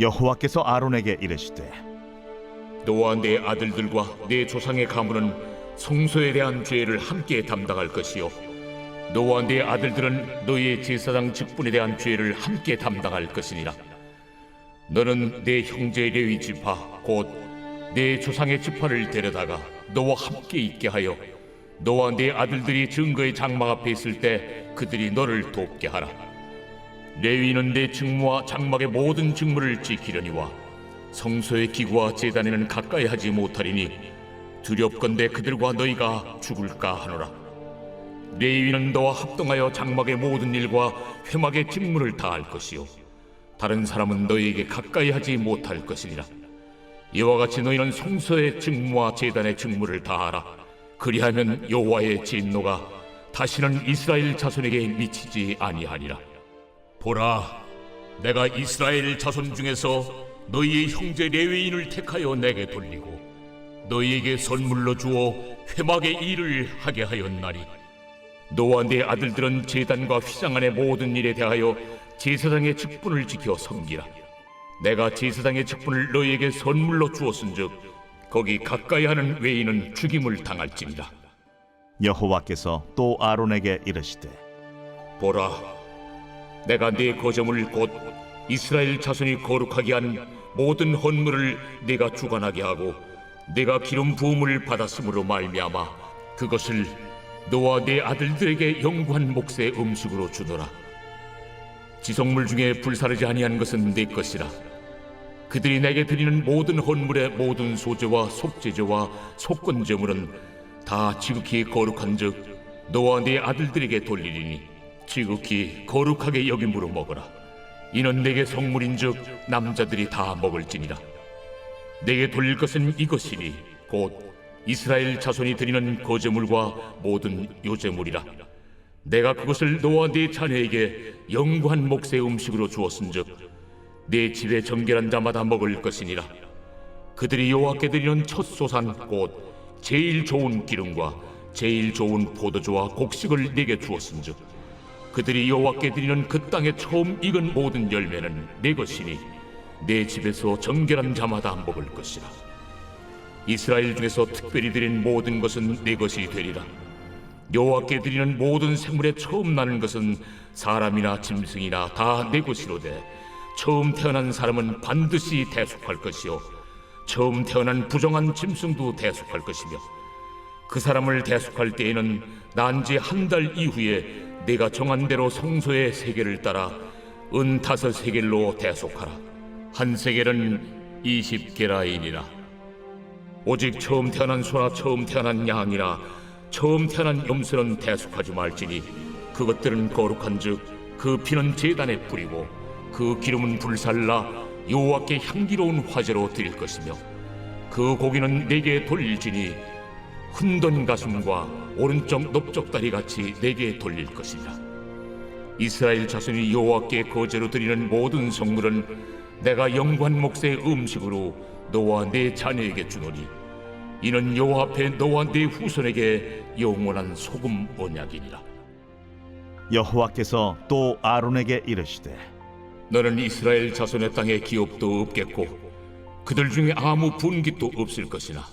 여호와께서 아론에게 이르시되 너와 내 아들들과 내 조상의 가문은 성소에 대한 죄를 함께 담당할 것이요 너와 내 아들들은 너희의 제사장 직분에 대한 죄를 함께 담당할 것이니라. 너는 내 형제 레위 지파 곧 내 조상의 지파를 데려다가 너와 함께 있게 하여 너와 내 아들들이 증거의 장막 앞에 있을 때 그들이 너를 돕게 하라. 레위는 내 직무와 장막의 모든 직무를 지키려니와 성소의 기구와 제단에는 가까이 하지 못하리니 두렵건대 그들과 너희가 죽을까 하노라. 레위는 너와 합동하여 장막의 모든 일과 회막의 직무를 다할 것이요 다른 사람은 너희에게 가까이 하지 못할 것이니라. 이와 같이 너희는 성소의 직무와 제단의 직무를 다하라. 그리하면 여호와의 진노가 다시는 이스라엘 자손에게 미치지 아니하리라. 보라, 내가 이스라엘 자손 중에서 너희의 형제 레위인을 택하여 내게 돌리고 너희에게 선물로 주어 회막의 일을 하게 하였나니 너와 내 아들들은 제단과 휘장 안의 모든 일에 대하여 제사장의 직분을 지켜 섬기라. 내가 제사장의 직분을 너희에게 선물로 주었은즉 거기 가까이 하는 외인은 죽임을 당할지니라. 여호와께서 또 아론에게 이르시되 보라, 내가 네 거저물 곧 이스라엘 자손이 거룩하게 한 모든 헌물을 네가 주관하게 하고 네가 기름 부음을 받았으므로 말미암아 그것을 너와 네 아들들에게 영구한 몫의 음식으로 주노라. 지성물 중에 불사르지 아니한 것은 네 것이라. 그들이 내게 드리는 모든 헌물의 모든 소제와 속제제와 속건제물은 다 지극히 거룩한즉 너와 네 아들들에게 돌리리니 지극히 거룩하게 여김으로 먹어라. 이는 내게 성물인즉 남자들이 다 먹을지니라. 내게 돌릴 것은 이것이니 곧 이스라엘 자손이 드리는 거제물과 모든 요제물이라. 내가 그것을 너와 네 자녀에게 영구한 몫의 음식으로 주었은즉 네 집에 정결한 자마다 먹을 것이니라. 그들이 여호와께 드리는 첫 소산 곧 제일 좋은 기름과 제일 좋은 포도주와 곡식을 네게 주었은즉 그들이 여호와께 드리는 그 땅에 처음 익은 모든 열매는 네 것이니 내 집에서 정결한 자마다 먹을 것이라. 이스라엘 중에서 특별히 드린 모든 것은 네 것이 되리라. 여호와께 드리는 모든 생물에 처음 나는 것은 사람이나 짐승이나 다 네 것이로되 처음 태어난 사람은 반드시 대속할 것이요 처음 태어난 부정한 짐승도 대속할 것이며 그 사람을 대속할 때에는 난 지 한 달 이후에 내가 정한 대로 성소의 세겔을 따라 은 5세겔로 대속하라. 한 세겔은 20게라인이라. 오직 처음 태어난 소나 처음 태어난 양이나 처음 태어난 염소는 대속하지 말지니 그것들은 거룩한즉 그 피는 제단에 뿌리고 그 기름은 불살라 여호와께 향기로운 화제로 드릴 것이며 그 고기는 내게 돌릴지니 흔든 가슴과 오른쪽 넓적다리 같이 내게 돌릴 것이라. 이스라엘 자손이 여호와께 거제로 드리는 모든 성물은 내가 영구한 몫의 음식으로 너와 네 자녀에게 주노니 이는 여호와 앞에 너와 네 후손에게 영원한 소금 언약이니라. 여호와께서 또 아론에게 이르시되 너는 이스라엘 자손의 땅에 기업도 없겠고 그들 중에 아무 분깃도 없을 것이나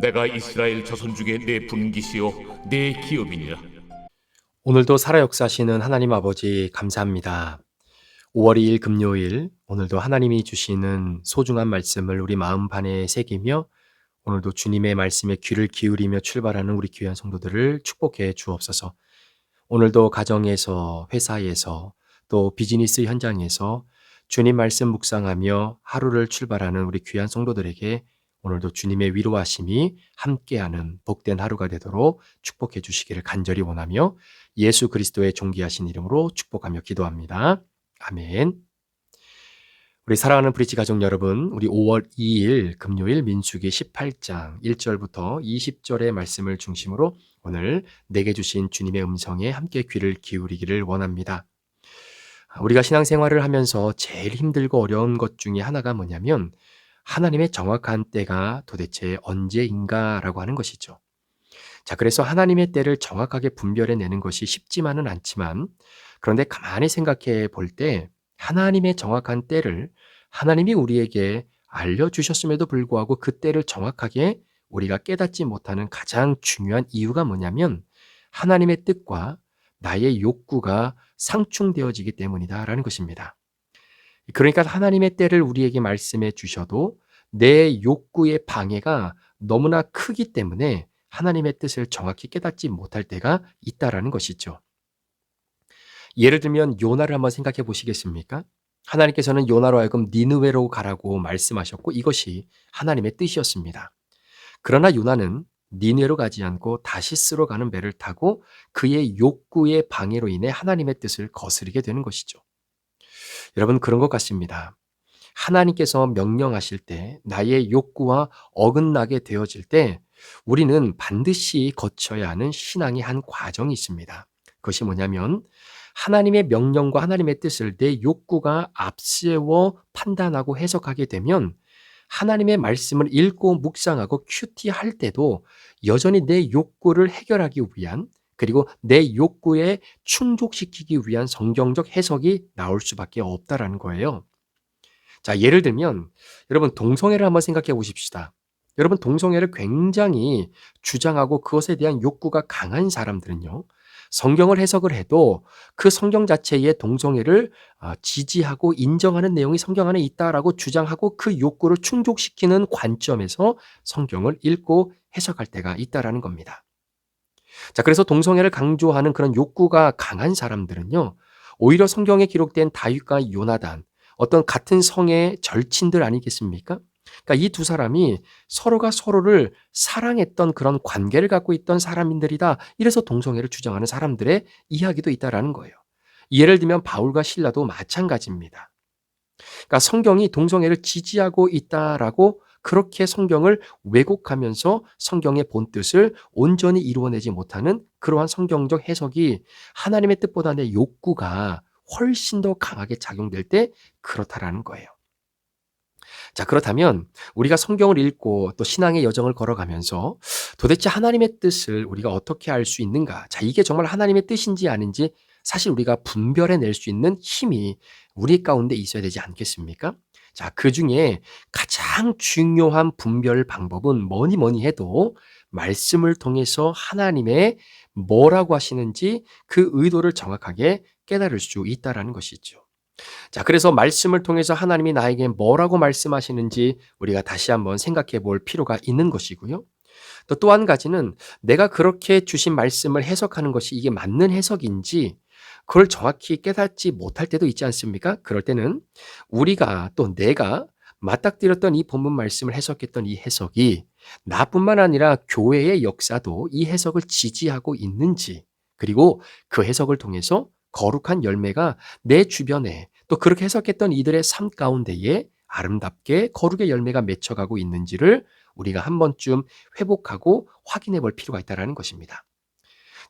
내가 이스라엘 자손 중에 내 분깃이요 내 기업이니라. 오늘도 살아 역사하시는 하나님 아버지 감사합니다. 5월 2일 금요일 오늘도 하나님이 주시는 소중한 말씀을 우리 마음판에 새기며 오늘도 주님의 말씀에 귀를 기울이며 출발하는 우리 귀한 성도들을 축복해 주옵소서. 오늘도 가정에서 회사에서 또 비즈니스 현장에서 주님 말씀 묵상하며 하루를 출발하는 우리 귀한 성도들에게 오늘도 주님의 위로하심이 함께하는 복된 하루가 되도록 축복해 주시기를 간절히 원하며 예수 그리스도의 존귀하신 이름으로 축복하며 기도합니다. 아멘. 우리 사랑하는 브릿지 가족 여러분, 우리 5월 2일 금요일 민수기 18장 1절부터 20절의 말씀을 중심으로 오늘 내게 주신 주님의 음성에 함께 귀를 기울이기를 원합니다. 우리가 신앙생활을 하면서 제일 힘들고 어려운 것 중에 하나가 뭐냐면 하나님의 정확한 때가 도대체 언제인가라고 하는 것이죠. 자, 그래서 하나님의 때를 정확하게 분별해내는 것이 쉽지만은 않지만 그런데 가만히 생각해 볼 때 하나님의 정확한 때를 하나님이 우리에게 알려주셨음에도 불구하고 그 때를 정확하게 우리가 깨닫지 못하는 가장 중요한 이유가 뭐냐면 하나님의 뜻과 나의 욕구가 상충되어지기 때문이다라는 것입니다. 그러니까 하나님의 때를 우리에게 말씀해 주셔도 내 욕구의 방해가 너무나 크기 때문에 하나님의 뜻을 정확히 깨닫지 못할 때가 있다라는 것이죠. 예를 들면 요나를 한번 생각해 보시겠습니까? 하나님께서는 요나로 하여금 니느웨로 가라고 말씀하셨고 이것이 하나님의 뜻이었습니다. 그러나 요나는 니느웨로 가지 않고 다시스로 가는 배를 타고 그의 욕구의 방해로 인해 하나님의 뜻을 거스르게 되는 것이죠. 여러분 그런 것 같습니다. 하나님께서 명령하실 때 나의 욕구와 어긋나게 되어질 때 우리는 반드시 거쳐야 하는 신앙의 한 과정이 있습니다. 그것이 뭐냐면 하나님의 명령과 하나님의 뜻을 내 욕구가 앞세워 판단하고 해석하게 되면 하나님의 말씀을 읽고 묵상하고 큐티할 때도 여전히 내 욕구를 해결하기 위한 그리고 내 욕구에 충족시키기 위한 성경적 해석이 나올 수밖에 없다라는 거예요. 자, 예를 들면 여러분 동성애를 한번 생각해 보십시다. 여러분 동성애를 굉장히 주장하고 그것에 대한 욕구가 강한 사람들은요. 성경을 해석을 해도 그 성경 자체의 동성애를 지지하고 인정하는 내용이 성경 안에 있다라고 주장하고 그 욕구를 충족시키는 관점에서 성경을 읽고 해석할 때가 있다라는 겁니다. 자, 그래서 동성애를 강조하는 그런 욕구가 강한 사람들은요. 오히려 성경에 기록된 다윗과 요나단, 어떤 같은 성의 절친들 아니겠습니까? 그러니까 이 두 사람이 서로가 서로를 사랑했던 그런 관계를 갖고 있던 사람들이다. 이래서 동성애를 주장하는 사람들의 이야기도 있다라는 거예요. 예를 들면 바울과 실라도 마찬가지입니다. 그러니까 성경이 동성애를 지지하고 있다라고 그렇게 성경을 왜곡하면서 성경의 본뜻을 온전히 이루어내지 못하는 그러한 성경적 해석이 하나님의 뜻보다 내 욕구가 훨씬 더 강하게 작용될 때 그렇다라는 거예요. 자, 그렇다면 우리가 성경을 읽고 또 신앙의 여정을 걸어가면서 도대체 하나님의 뜻을 우리가 어떻게 알 수 있는가? 자, 이게 정말 하나님의 뜻인지 아닌지 사실 우리가 분별해낼 수 있는 힘이 우리 가운데 있어야 되지 않겠습니까? 자, 그 중에 가장 중요한 분별 방법은 뭐니 해도 말씀을 통해서 하나님의 뭐라고 하시는지 그 의도를 정확하게 깨달을 수 있다라는 것이죠. 자, 그래서 말씀을 통해서 하나님이 나에게 뭐라고 말씀하시는지 우리가 다시 한번 생각해 볼 필요가 있는 것이고요. 또 한 가지는 내가 그렇게 주신 말씀을 해석하는 것이 이게 맞는 해석인지 그걸 정확히 깨닫지 못할 때도 있지 않습니까? 그럴 때는 우리가 또 내가 맞닥뜨렸던 이 본문 말씀을 해석했던 이 해석이 나뿐만 아니라 교회의 역사도 이 해석을 지지하고 있는지 그리고 그 해석을 통해서 거룩한 열매가 내 주변에 또 그렇게 해석했던 이들의 삶 가운데에 아름답게 거룩의 열매가 맺혀가고 있는지를 우리가 한 번쯤 회복하고 확인해 볼 필요가 있다는 것입니다.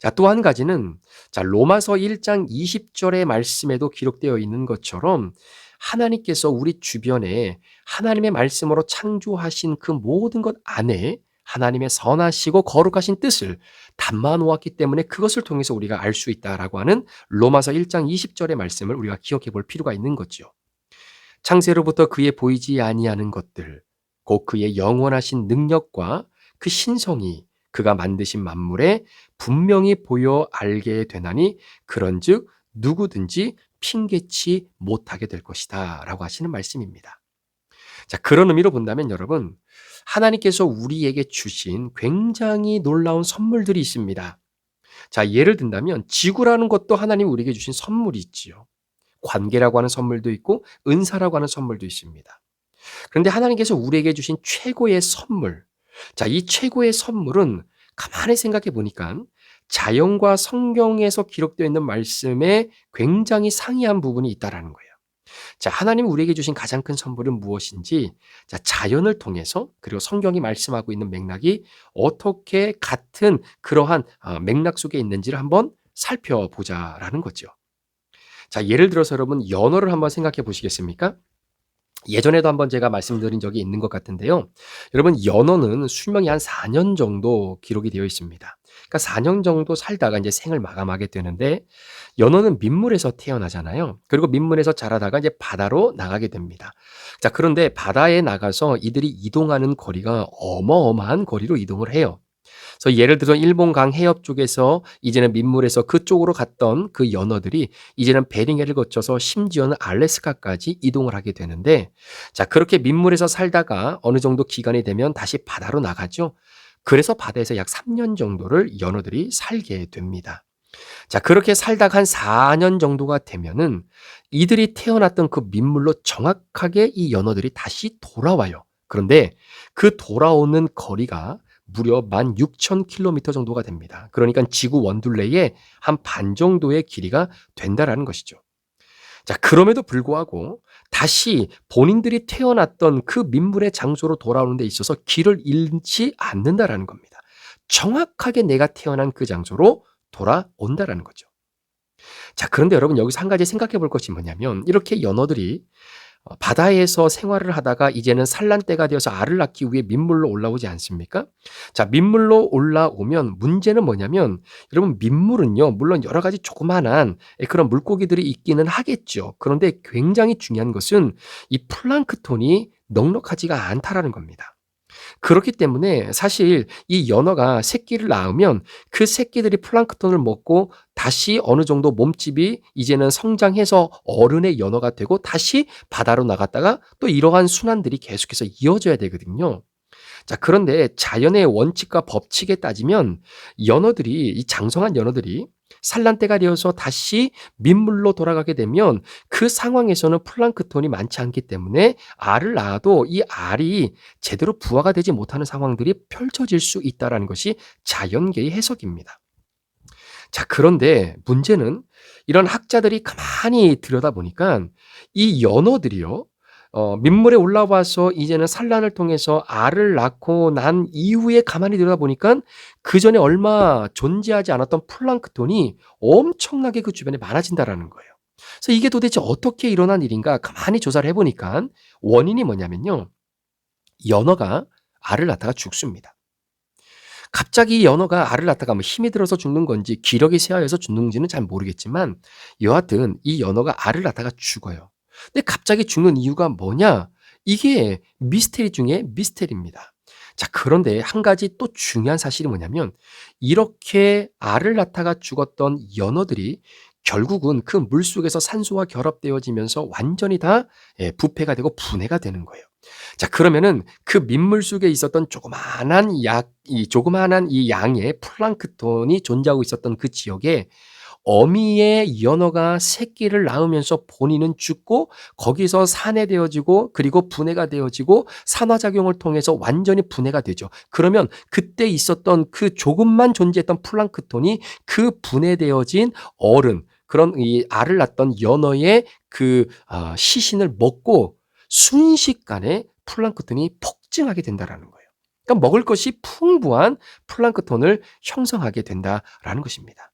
자, 또 한 가지는 로마서 1장 20절의 말씀에도 기록되어 있는 것처럼 하나님께서 우리 주변에 하나님의 말씀으로 창조하신 그 모든 것 안에 하나님의 선하시고 거룩하신 뜻을 담아 놓았기 때문에 그것을 통해서 우리가 알 수 있다라고 하는 로마서 1장 20절의 말씀을 우리가 기억해 볼 필요가 있는 거죠. 창세로부터 그의 보이지 아니하는 것들, 곧 그의 영원하신 능력과 그 신성이 그가 만드신 만물에 분명히 보여 알게 되나니 그런즉 누구든지 핑계치 못하게 될 것이다 라고 하시는 말씀입니다. 자, 그런 의미로 본다면 여러분, 하나님께서 우리에게 주신 굉장히 놀라운 선물들이 있습니다. 자, 예를 든다면 지구라는 것도 하나님이 우리에게 주신 선물이 있지요. 관계라고 하는 선물도 있고 은사라고 하는 선물도 있습니다. 그런데 하나님께서 우리에게 주신 최고의 선물, 자, 이 최고의 선물은 가만히 생각해 보니까 자연과 성경에서 기록되어 있는 말씀에 굉장히 상이한 부분이 있다라는 거예요. 자, 하나님 우리에게 주신 가장 큰 선물은 무엇인지, 자, 자연을 통해서 그리고 성경이 말씀하고 있는 맥락이 어떻게 같은 그러한 맥락 속에 있는지를 한번 살펴보자라는 거죠. 자, 예를 들어서 여러분 연어를 한번 생각해 보시겠습니까? 예전에도 한번 제가 말씀드린 적이 있는 것 같은데요. 여러분 연어는 수명이 한 4년 정도 기록이 되어 있습니다. 그러니까 4년 정도 살다가 이제 생을 마감하게 되는데 연어는 민물에서 태어나잖아요. 그리고 민물에서 자라다가 이제 바다로 나가게 됩니다. 자, 그런데 바다에 나가서 이들이 이동하는 거리가 어마어마한 거리로 이동을 해요. 그래서 예를 들어 일본 강 해협 쪽에서 이제는 민물에서 그쪽으로 갔던 그 연어들이 이제는 베링해를 거쳐서 심지어는 알래스카까지 이동을 하게 되는데, 자, 그렇게 민물에서 살다가 어느 정도 기간이 되면 다시 바다로 나가죠. 그래서 바다에서 약 3년 정도를 연어들이 살게 됩니다. 자, 그렇게 살다가 한 4년 정도가 되면은 이들이 태어났던 그 민물로 정확하게 이 연어들이 다시 돌아와요. 그런데 그 돌아오는 거리가 무려 16,000km 정도가 됩니다. 그러니까 지구 원둘레의 한 반 정도의 길이가 된다라는 것이죠. 자, 그럼에도 불구하고 다시 본인들이 태어났던 그 민물의 장소로 돌아오는 데 있어서 길을 잃지 않는다라는 겁니다. 정확하게 내가 태어난 그 장소로 돌아온다라는 거죠. 자, 그런데 여러분 여기서 한 가지 생각해 볼 것이 뭐냐면 이렇게 연어들이 바다에서 생활을 하다가 이제는 산란 때가 되어서 알을 낳기 위해 민물로 올라오지 않습니까? 자, 민물로 올라오면 문제는 뭐냐면 여러분 민물은요, 물론 여러 가지 조그만한 그런 물고기들이 있기는 하겠죠. 그런데 굉장히 중요한 것은 이 플랑크톤이 넉넉하지가 않다라는 겁니다. 그렇기 때문에 사실 이 연어가 새끼를 낳으면 그 새끼들이 플랑크톤을 먹고 다시 어느 정도 몸집이 이제는 성장해서 어른의 연어가 되고 다시 바다로 나갔다가 또 이러한 순환들이 계속해서 이어져야 되거든요. 자, 그런데 자연의 원칙과 법칙에 따지면 연어들이, 이 장성한 연어들이 산란 때가 되어서 다시 민물로 돌아가게 되면 그 상황에서는 플랑크톤이 많지 않기 때문에 알을 낳아도 이 알이 제대로 부화가 되지 못하는 상황들이 펼쳐질 수 있다는 것이 자연계의 해석입니다. 자, 그런데 문제는 이런 학자들이 가만히 들여다보니까 이 연어들이요, 민물에 올라와서 이제는 산란을 통해서 알을 낳고 난 이후에 가만히 들여다보니까 그 전에 얼마 존재하지 않았던 플랑크톤이 엄청나게 그 주변에 많아진다라는 거예요. 그래서 이게 도대체 어떻게 일어난 일인가 가만히 조사를 해보니까 원인이 뭐냐면요, 연어가 알을 낳다가 죽습니다. 갑자기 연어가 알을 낳다가 뭐 힘이 들어서 죽는 건지 기력이 쇠하여서 죽는지는 잘 모르겠지만 여하튼 이 연어가 알을 낳다가 죽어요. 근데 갑자기 죽는 이유가 뭐냐? 이게 미스테리 중에 미스테리입니다. 자, 그런데 한 가지 또 중요한 사실이 뭐냐면 이렇게 알을 낳다가 죽었던 연어들이 결국은 그 물속에서 산소와 결합되어지면서 완전히 다 부패가 되고 분해가 되는 거예요. 자, 그러면은 그 민물 속에 있었던 조그마한 이 양의 플랑크톤이 존재하고 있었던 그 지역에 어미의 연어가 새끼를 낳으면서 본인은 죽고 거기서 산해되어지고 그리고 분해가 되어지고 산화작용을 통해서 완전히 분해가 되죠. 그러면 그때 있었던 그 조금만 존재했던 플랑크톤이 그 분해되어진 어른, 그런 이 알을 낳던 연어의 그 시신을 먹고 순식간에 플랑크톤이 폭증하게 된다라는 거예요. 그러니까 먹을 것이 풍부한 플랑크톤을 형성하게 된다라는 것입니다.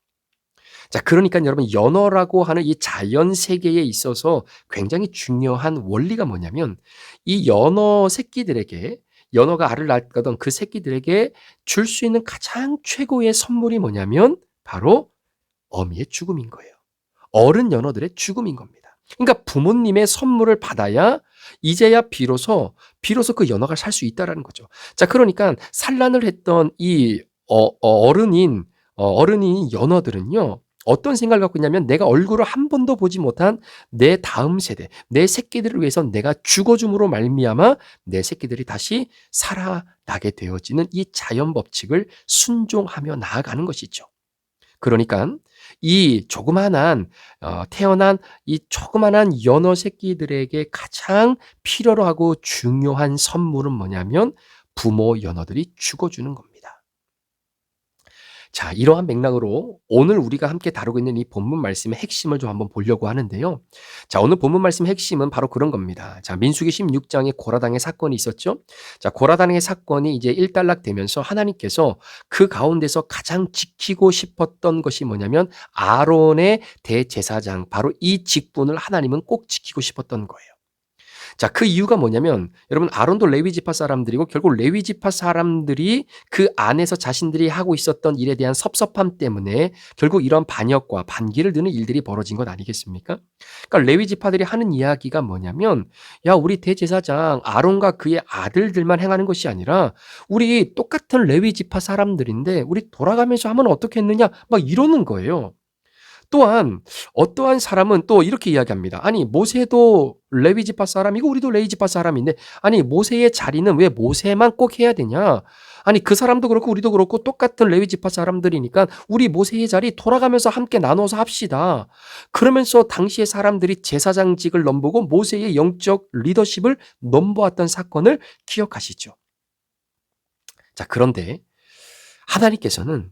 자, 그러니까 여러분 연어라고 하는 이 자연 세계에 있어서 굉장히 중요한 원리가 뭐냐면 이 연어 새끼들에게, 연어가 알을 낳았던 그 새끼들에게 줄 수 있는 가장 최고의 선물이 뭐냐면 바로 어미의 죽음인 거예요. 어른 연어들의 죽음인 겁니다. 그러니까 부모님의 선물을 받아야 이제야 비로소 그 연어가 살 수 있다라는 거죠. 자, 그러니까 산란을 했던 이 어른인 연어들은요, 어떤 생각을 갖고 있냐면 내가 얼굴을 한 번도 보지 못한 내 다음 세대, 내 새끼들을 위해서 내가 죽어줌으로 말미암아 내 새끼들이 다시 살아나게 되어지는 이 자연 법칙을 순종하며 나아가는 것이죠. 그러니까 이 조그만한 태어난 이 조그만한 연어 새끼들에게 가장 필요로 하고 중요한 선물은 뭐냐면 부모 연어들이 죽어주는 겁니다. 자, 이러한 맥락으로 오늘 우리가 함께 다루고 있는 이 본문 말씀의 핵심을 좀 한번 보려고 하는데요. 자, 오늘 본문 말씀의 핵심은 바로 그런 겁니다. 자, 민수기 16장에 고라당의 사건이 있었죠. 자, 고라당의 사건이 이제 일단락되면서 하나님께서 그 가운데서 가장 지키고 싶었던 것이 뭐냐면 아론의 대제사장, 바로 이 직분을 하나님은 꼭 지키고 싶었던 거예요. 자, 그 이유가 뭐냐면 여러분 아론도 레위 지파 사람들이고 결국 레위 지파 사람들이 그 안에서 자신들이 하고 있었던 일에 대한 섭섭함 때문에 결국 이런 반역과 반기를 드는 일들이 벌어진 것 아니겠습니까? 그러니까 레위 지파들이 하는 이야기가 뭐냐면 야, 우리 대제사장 아론과 그의 아들들만 행하는 것이 아니라 우리 똑같은 레위 지파 사람들인데 우리 돌아가면서 하면 어떻겠느냐 막 이러는 거예요. 또한 어떠한 사람은 또 이렇게 이야기합니다. 아니 모세도 레위 지파 사람이고 우리도 레위 지파 사람인데 아니 모세의 자리는 왜 모세만 꼭 해야 되냐? 아니 그 사람도 그렇고 우리도 그렇고 똑같은 레위 지파 사람들이니까 우리 모세의 자리 돌아가면서 함께 나눠서 합시다. 그러면서 당시의 사람들이 제사장직을 넘보고 모세의 영적 리더십을 넘보았던 사건을 기억하시죠. 자, 그런데 하나님께서는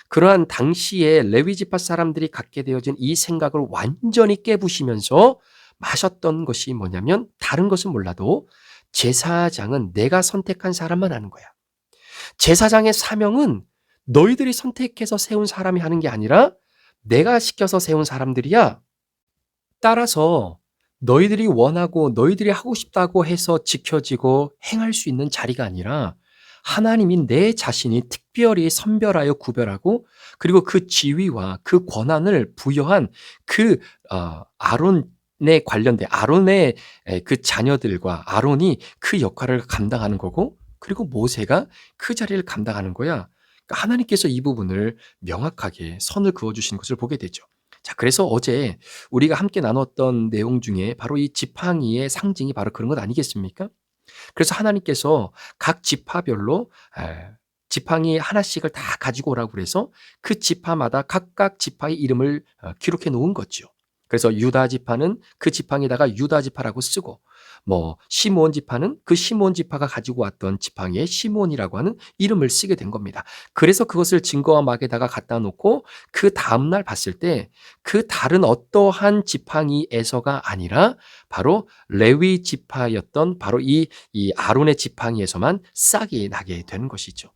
그러한 당시에 레위 지파 사람들이 갖게 되어진 이 생각을 완전히 깨부시면서 마셨던 것이 뭐냐면 다른 것은 몰라도 제사장은 내가 선택한 사람만 하는 거야. 제사장의 사명은 너희들이 선택해서 세운 사람이 하는 게 아니라 내가 시켜서 세운 사람들이야. 따라서 너희들이 원하고 너희들이 하고 싶다고 해서 지켜지고 행할 수 있는 자리가 아니라 하나님이 내 자신이 특별히 선별하여 구별하고 그리고 그 지위와 그 권한을 부여한 그 아론에 관련된 아론의 그 자녀들과 아론이 그 역할을 감당하는 거고 그리고 모세가 그 자리를 감당하는 거야. 그러니까 하나님께서 이 부분을 명확하게 선을 그어주신 것을 보게 되죠. 자, 그래서 어제 우리가 함께 나눴던 내용 중에 바로 이 지팡이의 상징이 바로 그런 것 아니겠습니까? 그래서 하나님께서 각 지파별로 지팡이 하나씩을 다 가지고 오라고 그래서 그 지파마다 각각 지파의 이름을 기록해 놓은 거죠. 그래서 유다 지파는 그 지팡이에다가 유다 지파라고 쓰고 뭐 시므온 지파는 그 시므온 지파가 가지고 왔던 지팡이에 시므온이라고 하는 이름을 쓰게 된 겁니다. 그래서 그것을 증거와 막에다가 갖다 놓고 그 다음날 봤을 때 그 다른 어떠한 지팡이에서가 아니라 바로 레위 지파였던 바로 이 아론의 지팡이에서만 싹이 나게 되는 것이죠.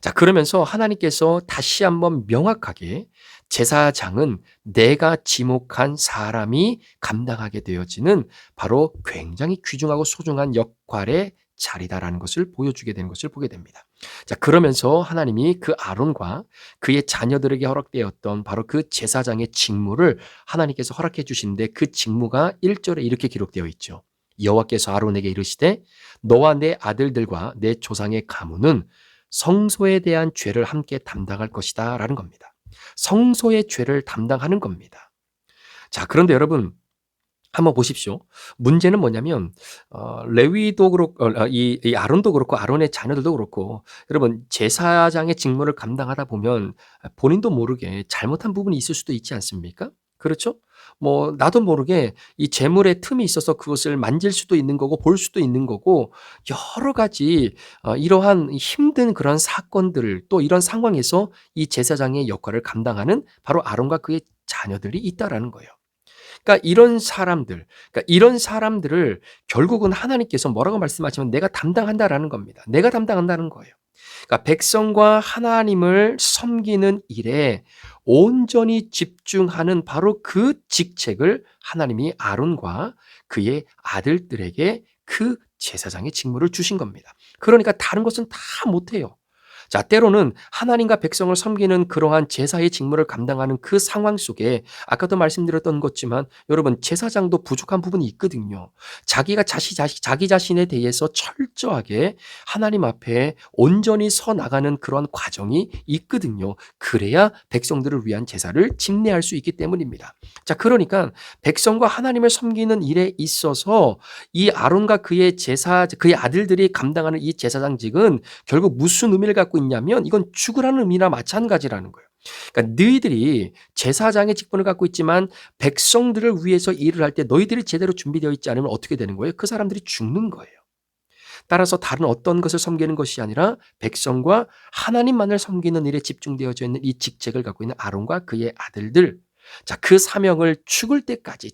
자, 그러면서 하나님께서 다시 한번 명확하게 제사장은 내가 지목한 사람이 감당하게 되어지는 바로 굉장히 귀중하고 소중한 역할의 자리다라는 것을 보여주게 되는 것을 보게 됩니다. 자, 그러면서 하나님이 그 아론과 그의 자녀들에게 허락되었던 바로 그 제사장의 직무를 하나님께서 허락해 주시는데 그 직무가 1절에 이렇게 기록되어 있죠. 여호와께서 아론에게 이르시되 너와 내 아들들과 내 조상의 가문은 성소에 대한 죄를 함께 담당할 것이다 라는 겁니다. 성소의 죄를 담당하는 겁니다. 자, 그런데 여러분 한번 보십시오. 문제는 뭐냐면 레위도 그렇고 이 아론도 그렇고 아론의 자녀들도 그렇고 여러분 제사장의 직무를 감당하다 보면 본인도 모르게 잘못한 부분이 있을 수도 있지 않습니까? 그렇죠? 뭐 나도 모르게 이 재물의 틈이 있어서 그것을 만질 수도 있는 거고 볼 수도 있는 거고 여러 가지 이러한 힘든 그런 사건들을 또 이런 상황에서 이 제사장의 역할을 감당하는 바로 아론과 그의 자녀들이 있다라는 거예요. 그러니까 이런 사람들을 결국은 하나님께서 뭐라고 말씀하시면 내가 담당한다라는 겁니다. 내가 담당한다는 거예요. 그러니까 백성과 하나님을 섬기는 일에 온전히 집중하는 바로 그 직책을 하나님이 아론과 그의 아들들에게 그 제사장의 직무를 주신 겁니다. 그러니까 다른 것은 다 못해요. 자, 때로는 하나님과 백성을 섬기는 그러한 제사의 직무를 감당하는 그 상황 속에 아까도 말씀드렸던 것지만 여러분 제사장도 부족한 부분이 있거든요. 자기가 자기 자신에 대해서 철저하게 하나님 앞에 온전히 서 나가는 그런 과정이 있거든요. 그래야 백성들을 위한 제사를 집례할 수 있기 때문입니다. 자, 그러니까 백성과 하나님을 섬기는 일에 있어서 이 아론과 그의 아들들이 감당하는 이 제사장직은 결국 무슨 의미를 갖고 있냐면 이건 죽으라는 의미나 마찬가지라는 거예요. 그러니까 너희들이 제사장의 직분을 갖고 있지만 백성들을 위해서 일을 할 때 너희들이 제대로 준비되어 있지 않으면 어떻게 되는 거예요? 그 사람들이 죽는 거예요. 따라서 다른 어떤 것을 섬기는 것이 아니라 백성과 하나님만을 섬기는 일에 집중되어져 있는 이 직책을 갖고 있는 아론과 그의 아들들, 자, 그 사명을 죽을 때까지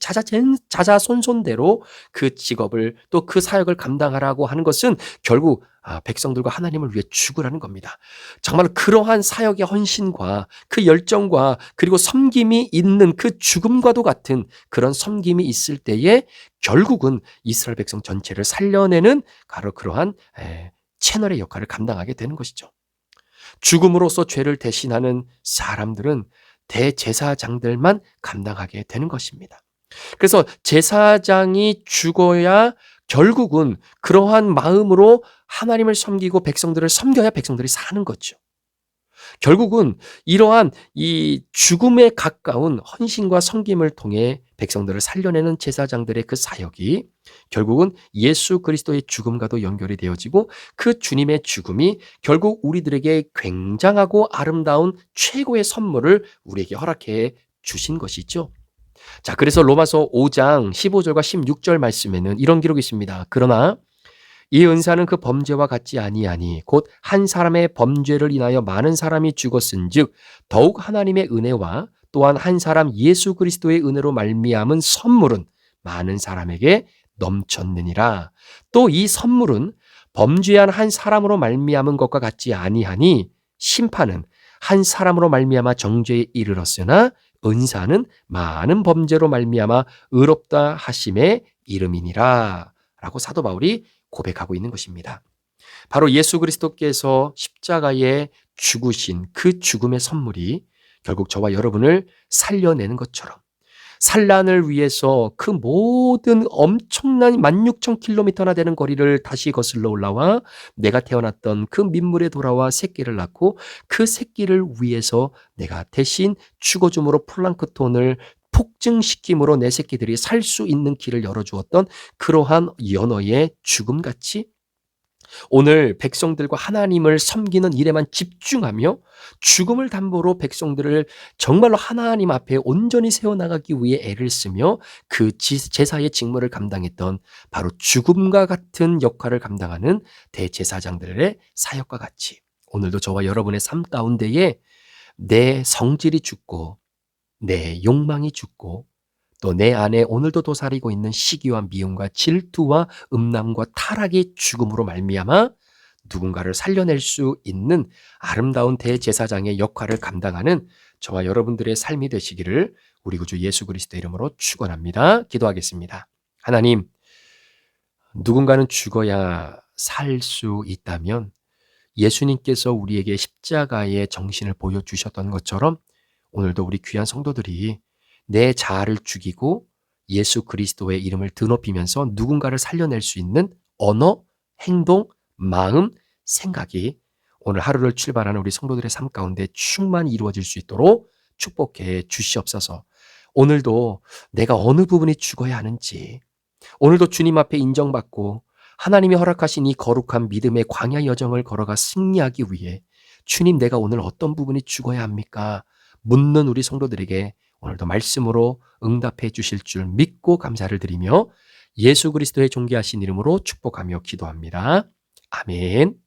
자자손손대로 그 직업을 또 그 사역을 감당하라고 하는 것은 결국 백성들과 하나님을 위해 죽으라는 겁니다. 정말 그러한 사역의 헌신과 그 열정과 그리고 섬김이 있는 그 죽음과도 같은 그런 섬김이 있을 때에 결국은 이스라엘 백성 전체를 살려내는 바로 그러한 채널의 역할을 감당하게 되는 것이죠. 죽음으로써 죄를 대신하는 사람들은 대제사장들만 감당하게 되는 것입니다. 그래서 제사장이 죽어야 결국은 그러한 마음으로 하나님을 섬기고 백성들을 섬겨야 백성들이 사는 거죠. 결국은 이러한 이 죽음에 가까운 헌신과 섬김을 통해 백성들을 살려내는 제사장들의 그 사역이 결국은 예수 그리스도의 죽음과도 연결이 되어지고 그 주님의 죽음이 결국 우리들에게 굉장하고 아름다운 최고의 선물을 우리에게 허락해 주신 것이죠. 자, 그래서 로마서 5장 15절과 16절 말씀에는 이런 기록이 있습니다. 그러나 이 은사는 그 범죄와 같지 아니하니 곧 한 사람의 범죄를 인하여 많은 사람이 죽었은즉 더욱 하나님의 은혜와 또한 한 사람 예수 그리스도의 은혜로 말미암은 선물은 많은 사람에게 넘쳤느니라. 또 이 선물은 범죄한 한 사람으로 말미암은 것과 같지 아니하니 심판은 한 사람으로 말미암아 정죄에 이르렀으나 은사는 많은 범죄로 말미암아 의롭다 하심의 이름이니라. 라고 사도 바울이 고백하고 있는 것입니다. 바로 예수 그리스도께서 십자가에 죽으신 그 죽음의 선물이 결국 저와 여러분을 살려내는 것처럼 산란을 위해서 그 모든 엄청난 16,000km나 되는 거리를 다시 거슬러 올라와 내가 태어났던 그 민물에 돌아와 새끼를 낳고 그 새끼를 위해서 내가 대신 죽어줌으로 플랑크톤을 폭증시킴으로 내 새끼들이 살 수 있는 길을 열어주었던 그러한 연어의 죽음같이 오늘 백성들과 하나님을 섬기는 일에만 집중하며 죽음을 담보로 백성들을 정말로 하나님 앞에 온전히 세워나가기 위해 애를 쓰며 그 제사의 직무를 감당했던 바로 죽음과 같은 역할을 감당하는 대제사장들의 사역과 같이 오늘도 저와 여러분의 삶 가운데에 내 성질이 죽고 내 욕망이 죽고 또 내 안에 오늘도 도사리고 있는 시기와 미움과 질투와 음란과 타락의 죽음으로 말미암아 누군가를 살려낼 수 있는 아름다운 대제사장의 역할을 감당하는 저와 여러분들의 삶이 되시기를 우리 구주 예수 그리스도의 이름으로 축원합니다. 기도하겠습니다. 하나님, 누군가는 죽어야 살 수 있다면 예수님께서 우리에게 십자가의 정신을 보여주셨던 것처럼 오늘도 우리 귀한 성도들이 내 자아를 죽이고 예수 그리스도의 이름을 드높이면서 누군가를 살려낼 수 있는 언어, 행동, 마음, 생각이 오늘 하루를 출발하는 우리 성도들의 삶 가운데 충만히 이루어질 수 있도록 축복해 주시옵소서. 오늘도 내가 어느 부분이 죽어야 하는지, 오늘도 주님 앞에 인정받고 하나님이 허락하신 이 거룩한 믿음의 광야 여정을 걸어가 승리하기 위해 주님, 내가 오늘 어떤 부분이 죽어야 합니까? 묻는 우리 성도들에게 오늘도 말씀으로 응답해 주실 줄 믿고 감사를 드리며 예수 그리스도의 존귀하신 이름으로 축복하며 기도합니다. 아멘.